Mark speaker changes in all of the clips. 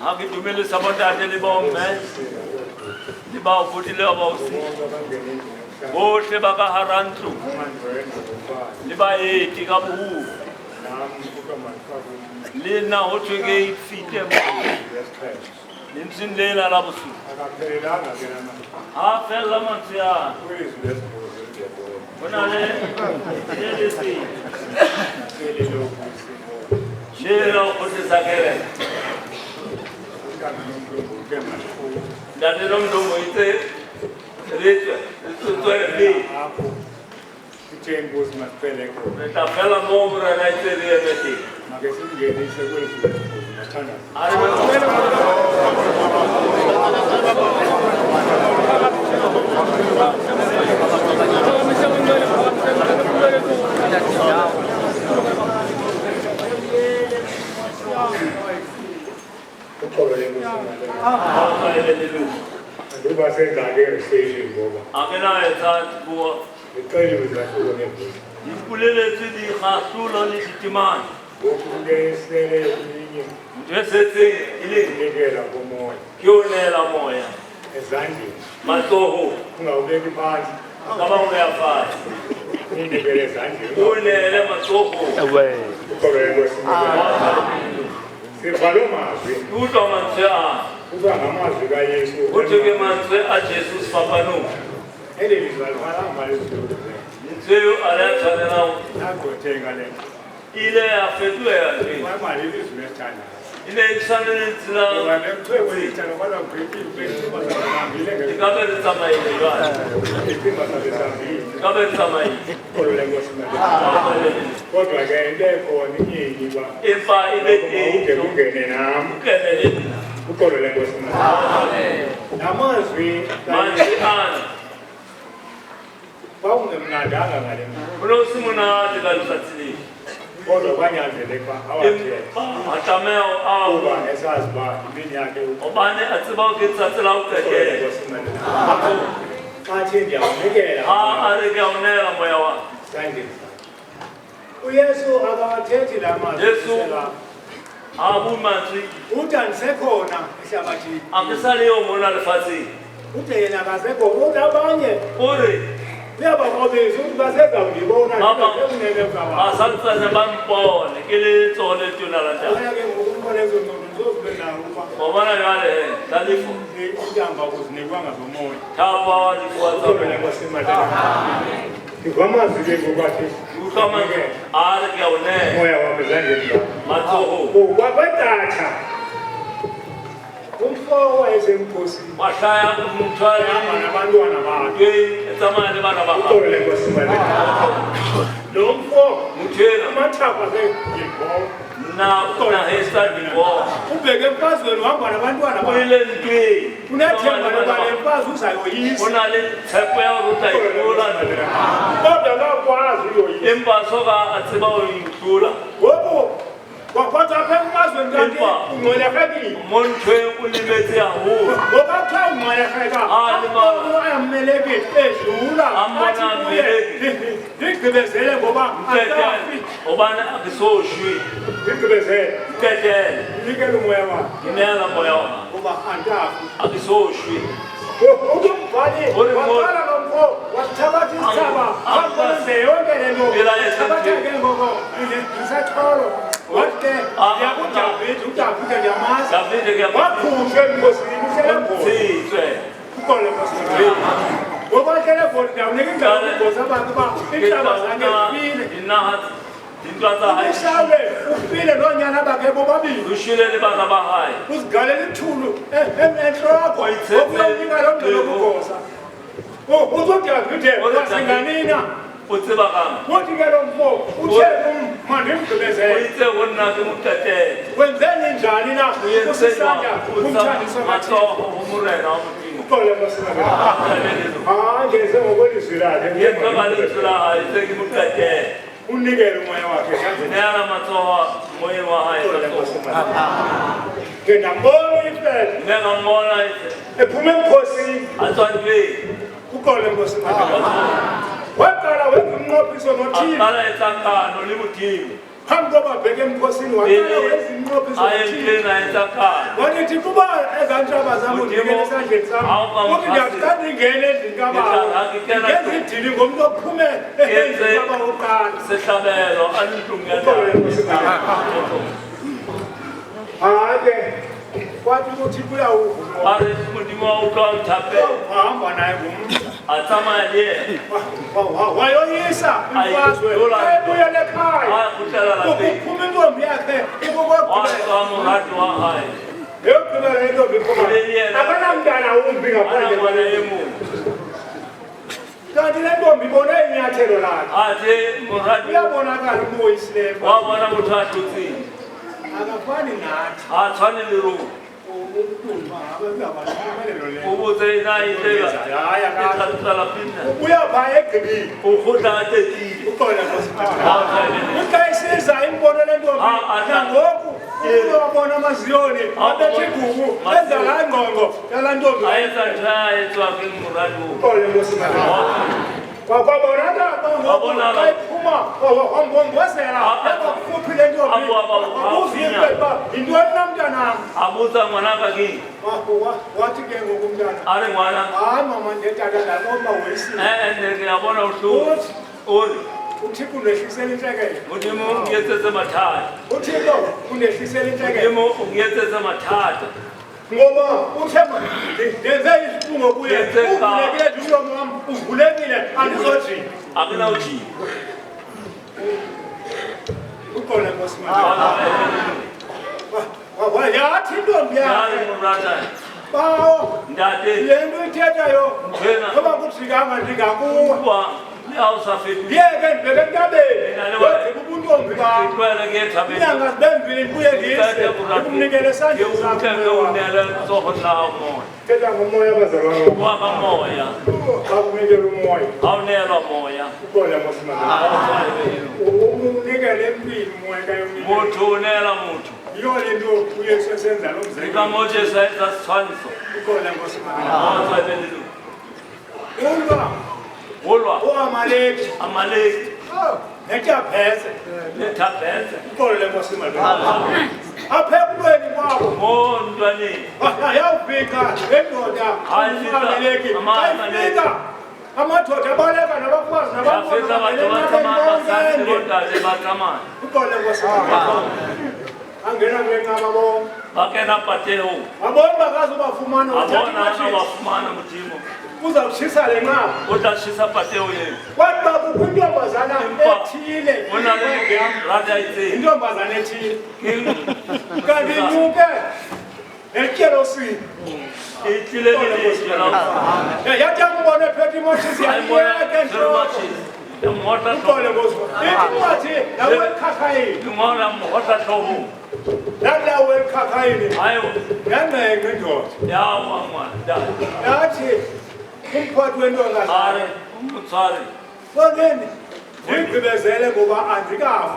Speaker 1: Angidumele sabotage libonge libawo futhi lebawusi bohle bakaharantu libayeti kabuhu lena hothweke ifite mo lintsinlela la bosu ha fela mantsia bonale lesi shelo khosesakere Dati rom domo ite rete tutuerbi.
Speaker 2: Bishop Bosman pele ko.
Speaker 1: Neta pela momra na ite rete.
Speaker 2: Magesi ngeni sekule ku. Chana. Duba se dage station boba.
Speaker 1: Akena eta buo.
Speaker 2: Ikali mzakulo nepo.
Speaker 1: Ikulele tsidi khasulo ni sitimani.
Speaker 2: Bokunge sele ninyi.
Speaker 1: Jesetse ile
Speaker 2: Ndiyawunikela uMoya.
Speaker 1: kyonela moya.
Speaker 2: Ezandleni.
Speaker 1: Matsoho
Speaker 2: Ungawubeki phansi.
Speaker 1: kaba uyafata.
Speaker 2: Ndiyawunikela ezandleni.
Speaker 1: Unele matsoho.
Speaker 2: Uqobele kwesibili. Sibhalo mazwi.
Speaker 1: Uto mantsia.
Speaker 2: Kuba ngamazwi kaYesu.
Speaker 1: Utheke mantse a Jesus fapano.
Speaker 2: Elizalwana lezulu.
Speaker 1: Ntseo alatsanela
Speaker 2: Nagothenga le.
Speaker 1: ile afetwe ya nje.
Speaker 2: Mama lelizulu lethanda.
Speaker 1: Ile isanele tsila.
Speaker 2: Ngane mthwe wethala kwala ngiphi besima zamambile ngeke.
Speaker 1: Ikabe tsamaile yona.
Speaker 2: Isima sabesambile.
Speaker 1: Ikabe tsamaile.
Speaker 2: Kolole ngosimele. Kodwa ke into ekhona inyingi ba.
Speaker 1: Empa ile
Speaker 2: ungene nami.
Speaker 1: ukenele.
Speaker 2: Ukolole ngosimele. Amen. Namazwi
Speaker 1: Manje ana.
Speaker 2: Bawungemnandanga ngale mini.
Speaker 1: Kunosimuna dikalusatsili.
Speaker 2: Kodwa kwanyanzeleka awathe.
Speaker 1: Atameo awu.
Speaker 2: Kuba esazi ba imini yakhe
Speaker 1: Obane atsiba ukitsatsila ukekele.
Speaker 2: ngosimele. Athi ndiyawunikela.
Speaker 1: Areke unela moya wa.
Speaker 2: uYesu akawathethi la mazwi.
Speaker 1: Yesu abu mantri.
Speaker 2: Uthi andisekhona ehlabathini.
Speaker 1: Akisaliyo mona lefatsi.
Speaker 2: Uthi yena akasekho. Uthi abanye
Speaker 1: Uri.
Speaker 2: liyabaqobisa ukuthi basezawundibona ngisekunene mkawa.
Speaker 1: Asantsane bampone kile tsole tuna la nta.
Speaker 2: Ake ngokumbona lezo ngqondo nizozube nawo uba
Speaker 1: Obana yale dalifo.
Speaker 2: intamba kuzinikwanga zomoya.
Speaker 1: Thawa likwatsa.
Speaker 2: Ngwamazwi ke ngobathi
Speaker 1: Ukama areke unela.
Speaker 2: umoya wami ezandleni zami.
Speaker 1: Matsoho.
Speaker 2: Kwabathatha umfo wayesemkhosini
Speaker 1: Mashaya mthwali.
Speaker 2: nabantwana bakhe.
Speaker 1: Etsamane bana ba.
Speaker 2: Ukolole ngosimele. Lo mfo
Speaker 1: Muthena
Speaker 2: amathapha yibho.
Speaker 1: na hesa dibo.
Speaker 2: Ubheke emfazweni uhamba nabantwana bakhe.
Speaker 1: Ile ntwe.
Speaker 2: Unethemba loba le mfazi uzayoyisa.
Speaker 1: Onale tshepo ya ruta ikola.
Speaker 2: Kodwa akakwazi uyoyisa.
Speaker 1: Empa soka atsiba uyikula.
Speaker 2: Ngoku kwaphatha apha emfazweni kanti ungcwelekekile.
Speaker 1: Monthwe ulimetse haholo.
Speaker 2: Ngoba kuthiwa ungcwelekeka ayamelekile edlula. Athi kuye ndigqibezele ngoba akafi.
Speaker 1: Obana akisoshwi.
Speaker 2: Ndigqibezele.
Speaker 1: Ketele.
Speaker 2: Nikela umoya wakhe.
Speaker 1: Inela moya wa.
Speaker 2: Ngoba andafi.
Speaker 1: Akisoshwi.
Speaker 2: Umbhali waqala nomfo wathabatha isithaba akwenze yonke le nto. Athatha ke ngoko ngisatholo. Wathi yakudavide uDavide ndiyamazi.
Speaker 1: Davide ke
Speaker 2: Wakhutshwa enkosini uselebhodi.
Speaker 1: Sitswe.
Speaker 2: Ukole nkosini. Ngoba uselebhodi ndiyawunika indawo kugosa abantu uba iintlaba zakhe zifile.
Speaker 1: Inahathi. Intwatsa hayi.
Speaker 2: Ushawule ufile noonyana bakhe bobabili.
Speaker 1: Ushilele bana bahayi.
Speaker 2: Uzigalele ithulu entloko okuyawunika loo mntu lokugosa. UDavide wasenganina.
Speaker 1: Utsiba kama.
Speaker 2: Uthi ke lo mfo uthe mandimgqibezele.
Speaker 1: Uyitse wona ke mutete.
Speaker 2: Wenzeni njani na kusisanda kumthandiso
Speaker 1: matsoho umurena umutima.
Speaker 2: Ukole ngosimele. Ngeze ngokwelizwi lakhe.
Speaker 1: Yetwa balitsula hayi seki mutete.
Speaker 2: Unikele umoya wakhe esandleni.
Speaker 1: Nela matsoho moya wa hayi.
Speaker 2: Ke ndambona ifele.
Speaker 1: Nega mbona
Speaker 2: Ephume emkhosini.
Speaker 1: atswandwe.
Speaker 2: Ukole ngosimele. Waqala wenza umnqophiso nothile
Speaker 1: aqala isakhano libuthiwe
Speaker 2: phambi koba bheke emkhosini waqala wenza umnqophiso nothile
Speaker 1: ayelena isakhano
Speaker 2: wathi kuba ezantshaba zami undibekele esandleni sami ukuthi ndiyaqala ingene endlini kaBawo ngenza idili ngomuntu ophume endlini kaBawo uqala
Speaker 1: sehlabelo alilungelo
Speaker 2: hayi kwathi ukuthi kuyawuvuma
Speaker 1: are mudimo uqonthape
Speaker 2: hamba naye ngumuntu
Speaker 1: atsamanye
Speaker 2: wayoyisa imfazwe ayebuyele ekhaya
Speaker 1: akuhlala lapha
Speaker 2: ukuphuma intombi yakhe
Speaker 1: wasamurati wahayi
Speaker 2: eyogqibela intombi iphuma akanamntana umbi ngaphandle kanti le ntombi ibone inyathelo lakhe
Speaker 1: ate murati
Speaker 2: uyabonakala umoyisileyo
Speaker 1: wabona muthathu utsini
Speaker 2: akafani nathi
Speaker 1: atshwane liruku ubuze inayitela iqala phinda
Speaker 2: uyapha egqibile
Speaker 1: ukhudla atetile
Speaker 2: uqola ukayisiza imbono le ntombi nangoku uyabona amaziyoni abethi gugu enza laa ngqongo yalaa ntombi
Speaker 1: ayesantshayetswake murati
Speaker 2: uqole ngosimana wakwabona iphuma wambongozela yakufuphi le ntombi akuvive uba yintoni na mntanam
Speaker 1: abuza ngwanaka kini
Speaker 2: wathi ke ngoku mntana
Speaker 1: ari ngwana
Speaker 2: hayi mama ndetata ndakoba woyisile
Speaker 1: ndeke yabona uhlupho uri
Speaker 2: uthixo undehlisela intlekele
Speaker 1: mudimo ungiyetsetse mathatha
Speaker 2: uthixo undehlisela intlekele
Speaker 1: mudimo ungiyetsetse mathatha
Speaker 2: ngoba uthemba ndenze isifungo kuye uvulekile umlomo wam uvulekile andizojini
Speaker 1: akunawujini
Speaker 2: uqole nkosiman yathi intombi yakhe Bawo
Speaker 1: ndade
Speaker 2: le nto ithethayo ngoba kujikanga ndingakuwe ngiyeke ndibheke entabeni ubuntombi bakho inyanga zibe mbili ndibuye ndise ndikumnikele esandleni sakho thetha ngomoya abazalwane bakunikela umoya
Speaker 1: awunelwa moya
Speaker 2: uqole nkosiman umnikele empini umoya kayomnikele
Speaker 1: muthu unela muthu
Speaker 2: yiyo le nto uyesu esenza lo mzekelo
Speaker 1: ikamotshesa enza sithwaniso
Speaker 2: uqole nkosiman
Speaker 1: ulwa
Speaker 2: uAmaleki
Speaker 1: amaleki
Speaker 2: neThabhese uqole nkosiman apha ekulweni kwabo
Speaker 1: montwaneni
Speaker 2: yawufika endoda uAmaleki ayifika amadoda abaleka nabafazi
Speaker 1: nabakhona
Speaker 2: uqole nkosiman angena kwenqaba bonke
Speaker 1: bakena pateho
Speaker 2: abona bakazi ubafumana
Speaker 1: abona mudimo
Speaker 2: uzawutshisa le nqaba
Speaker 1: utashisa pateho yenu
Speaker 2: kwathi bakukho intombazana ethile intombazana ethile kanti inyuke netyelosini yathi ambone phethe imoshisi yayiyeke ntloko uqole ithi lawe elikhakhayini lalawe elikhakhayini yancenga indoda yathi umphathi wentokazi koneni ndigqibezele ngoba andikafi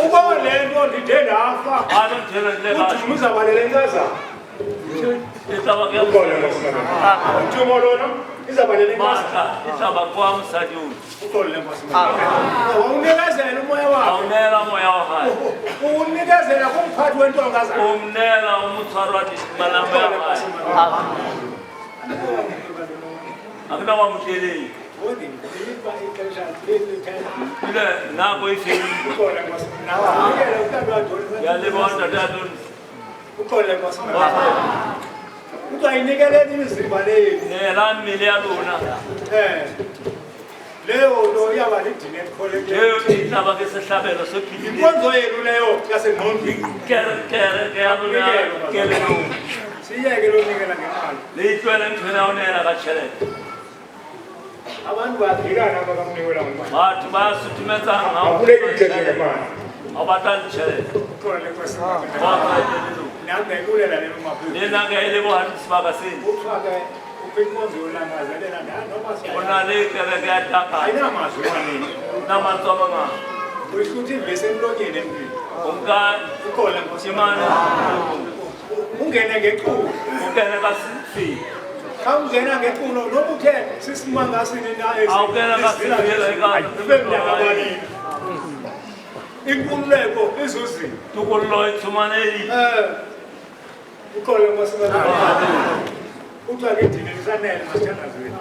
Speaker 2: uba le nto ndide ndafa udumo uzabalela enkazana udumo lona izabalela enkazana wawunikezela umoya wakho uwunikezela kumphathi wentokazi
Speaker 1: umnela umuthwari wadisimalamba yakhe akunawamkeleli ile nako ifeli yalibona tatoni
Speaker 2: uzayinikele imizimba leyo
Speaker 1: nelamile yalona
Speaker 2: leyo nto iyaba lidini
Speaker 1: leyo inaba ke sehlabelo sophilile
Speaker 2: inkonzo yenu leyo yasengqondweni siyeke lonikela ngemali
Speaker 1: leyitwele mthweni awunela katshelele
Speaker 2: abantu badikana bakamnikela ngemali
Speaker 1: bathu bayasuthumetsanga
Speaker 2: ngemali
Speaker 1: abatanditshelele
Speaker 2: nangekulela lelo mabhuku
Speaker 1: nenangayelebohanisibaka seni
Speaker 2: ufake ukwinkonzo yolangazelela noma
Speaker 1: unalekelekeyataka
Speaker 2: ayinamazwi manini
Speaker 1: namantsolo nga
Speaker 2: uyihluthi ivesi emlonyeni empini
Speaker 1: uqole nkosimane
Speaker 2: ungene ngequbu
Speaker 1: ungene kasifile
Speaker 2: Khawungena ngeculo noba uthe sisimanga sini na
Speaker 1: awukena ngasiphela ekhaya
Speaker 2: inkululeko izuzile
Speaker 1: tukullo ithumaneli
Speaker 2: ukhole ngosibana uthiwa ke thina lisanele masithandazweni